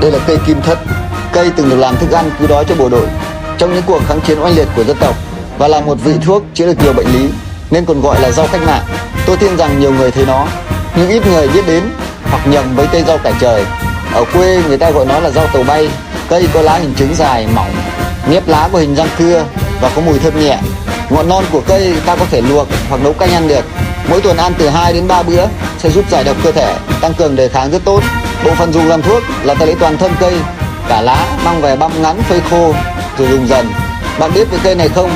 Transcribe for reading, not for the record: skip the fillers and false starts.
Đây là cây kim thất. Cây từng được làm thức ăn cứu đói cho bộ đội trong những cuộc kháng chiến oanh liệt của dân tộc và là một vị thuốc chữa được nhiều bệnh lý, nên còn gọi là rau cách mạng. Tôi tin rằng nhiều người thấy nó, nhưng ít người biết đến hoặc nhầm với cây rau cải trời. Ở quê người ta gọi nó là rau tàu bay. Cây có lá hình trứng dài, mỏng, nếp lá có hình răng cưa và có mùi thơm nhẹ. Ngọn non của cây ta có thể luộc hoặc nấu canh ăn được. Mỗi tuần ăn từ 2 đến 3 bữa sẽ giúp giải độc cơ thể, tăng cường đề kháng rất tốt. Bộ phận dùng làm thuốc là ta lấy toàn thân cây, cả lá mang về băm ngắn phơi khô rồi dùng dần. Bạn biết về cây này không?